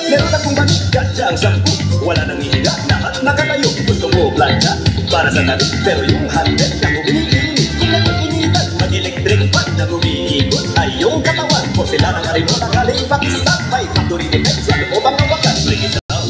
Meron akong balikat siyang 10. Wala nang ihiga na at nakatayo. Gusto mo plancha para sa tabi, pero yung handle na umiinit. Kung nag-iinitan, mag-electric fan na umiikot ay yung katawan. Porcelana ka rin mo nakalipat. Stop by factory defects. Ano mo bang nawakan? Break it down.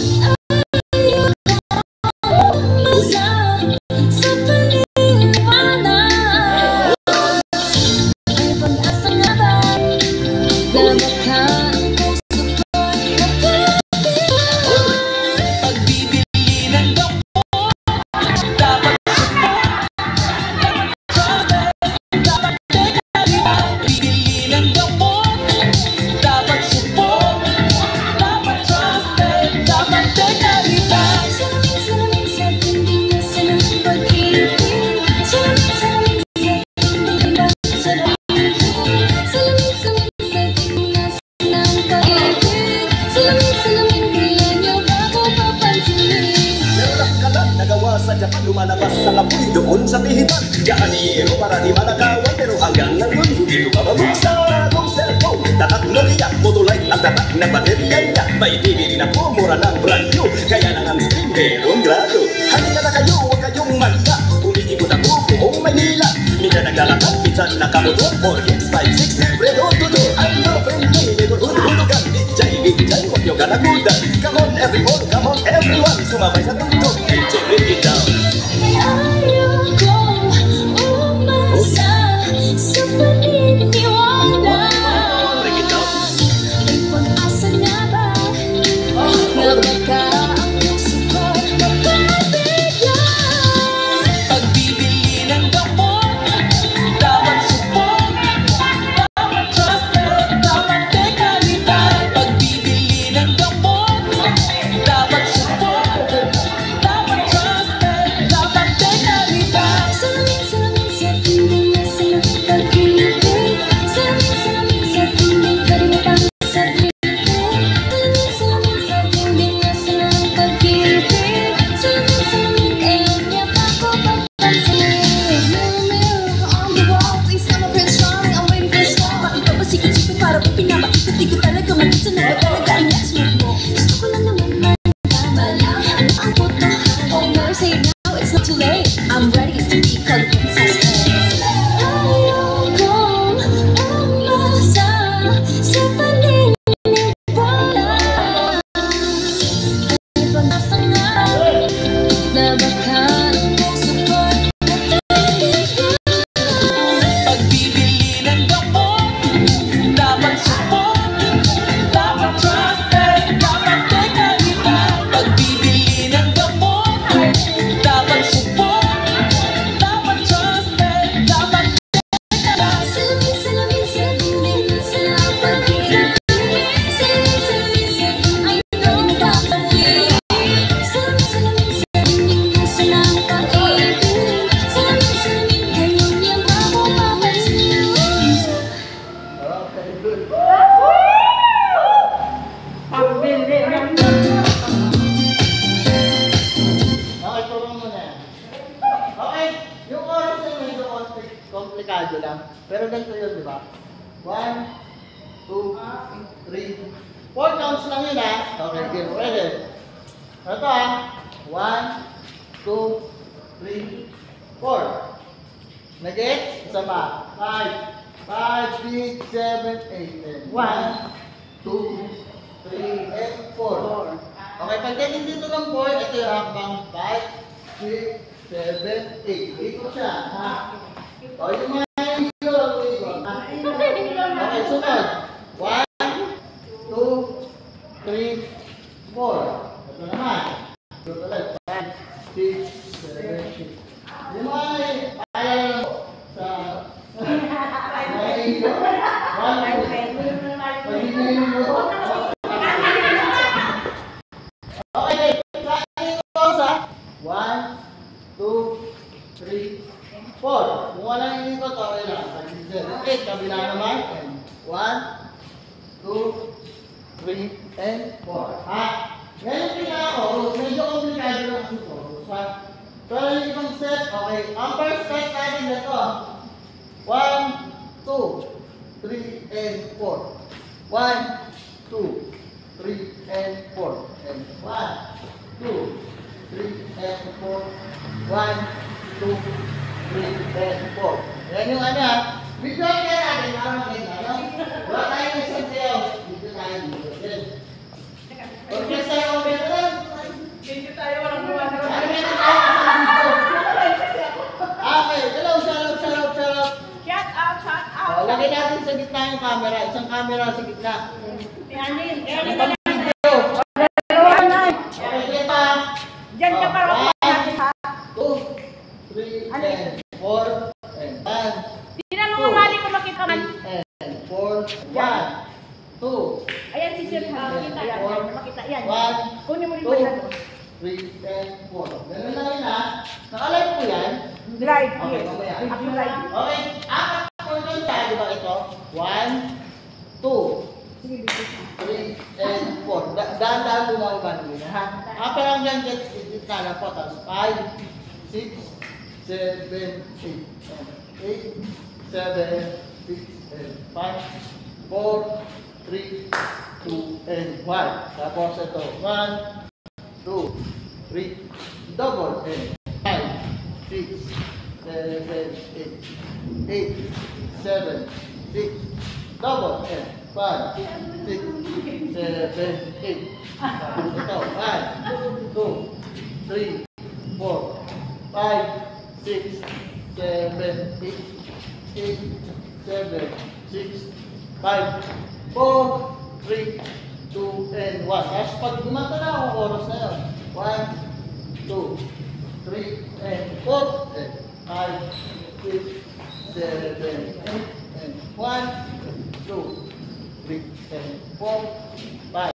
Sa Japan, lumalabas ang apoy doon sa pihitan. Yakaniyero para di manakawan, pero hanggang ngayon hindi lumababuksan akong cellphone. Tatak Nokia, Motolite ang tatak na baterya niya. May TV rin ako, mura ng brand new, kaya nang ang screen merong grado. Halika na kayo, huwag kayong mahiya. Umiikot ako buong Maynila. Minsan naglalakad, minsan nakamotor. 4, 5, 6, libre door-to-door. I'm no friendly, neighborhood hulugan. Bijay, huwag niyong kalagudan. Come on everyone, come on everyone. Sumabay sa tugtog, DJ break it down. Ayokong umasa sa paniniwala. Break it down. May pag-asa nga ba na baka ang puso ko mapabigyan? Pagbibili ng gamot, dapat support, dapat trusted, dapat dekalidad. Pagbibili ng gamot, dapat support, dapat trusted, dapat dekalidad. Salamin sa tingin na sa pag-ibig. Salamin sa tingin karimitan sa pag-ibig. Salamin sa tingin na sa pag-ibig. Salamin kailan niya pa ko papansin. Mirror on the wall, please I'm a prince charming, I'm waiting for a star. Bakit ba sikit-sikit para ba pinapakita? Di ko talaga mag-isa na ba talaga ang next move mo? Gusto ko lang naman malaman ano ang totohanan. Oh, never say it now, it's not too late. I'm ready to be called princess. Ayokong umasa sa paniniwala. May pag-asa nga na baka ang puso ko'y mapabigyan. Pagbibili ng gamot, dapat support, dapat trusted, dapat dekalidad. Pagbibili ng gamot, dapat support, dapat trusted, dapat dekalidad. Salamin sa tingin na sa pag-ibig. Salamin sa I know papag-ibig. Salamin sa tingin na sa pag-ibig. Salamin kayo niya ba ko papansin? Okay, turo mo na yan. Okay, yung oras ay medyo komplikado lang. Pero ganito yun, di ba? 1, 2, 3, 4 counts lang yun ha. Okay, game ready. Ito ha. 1, 2, 3, 4. Nag-gets? Isa pa. 5, 6, 7, 8, 1, 2, 3, and 4. Okay, pagdating dito ng 4, ito yung hakbang 5, 6, 7, 8. Ikot siya, ha? O, yung mga ikot, ha? Okay, sunod. 1, 2, 3, 4. Ito naman. Ikot ulit. 5, 6, 7, 8. Yung mga ayaw sa... Mga ikot. 1, 2, 3. Okay, try ko sa 1, 2, 3, 4. Kung walang ikot, okay lang. 8, kabila naman. 1, 2, 3, and 4. Ha? Ngayon pinaka ko, medyo komplikado lang ito. Pero yung ibang step, okay. Ang first step natin na ito. 1, 2, 3, and 4. 1, 2, 3, and 4. And 1, 2, 3, and 4. 1, 2, 3, and 4. Yan yung ano ha. Video kaya natin. Parang ganyan. Ano? Wala tayo ng isang sayo. Dito tayo dito. Okay, sa'yo ang beto lang. Hindi tayo walang buwan. Ano beto tayo sa dito? Okay, hello, shout out. Shout out. Lagay natin sa gitna yung camera. Isang camera sa gitna. Anin Video. na. Okay, kita. Diyan ka para natin ha. 2, 3, and 4, and 1, Hindi na mga mali ko makita man. and 4, 1, 2, Ayan si Sir ha. Ayan, makita yan. 1, Kunin mo rin 2, ba yan? 3, and 4. Ganun lang yun ha. Nakalive po yan. Live, Okay, yes. mamaya. Ako live. Okay, apat po yun tayo, di ba ito? 1, 2, Sige, dito. 3, and 4. Daan-daan bumaba nyo na ha. Pero hanggang gitna na po. Tapos 5, 6, 7, 8. 8, 7, 6, and 5, 4, 3, 2, and 1. Tapos ito, 1, 2, 3, double, and 5, 6, 7, 8, 8, 7, 6, double, and 5, 6, 7, 8. Tapos ito, 1, 2, 3, 4, 5, 6, 7, 8, 8, 7, 6, 5, 4, 3, 2, and 1. Tapos pag gumanta na ako, oras na yun. 1, 2, 3, and 4, and 5, 6, 7, 8, and 1, 2, 3, and 4, 5,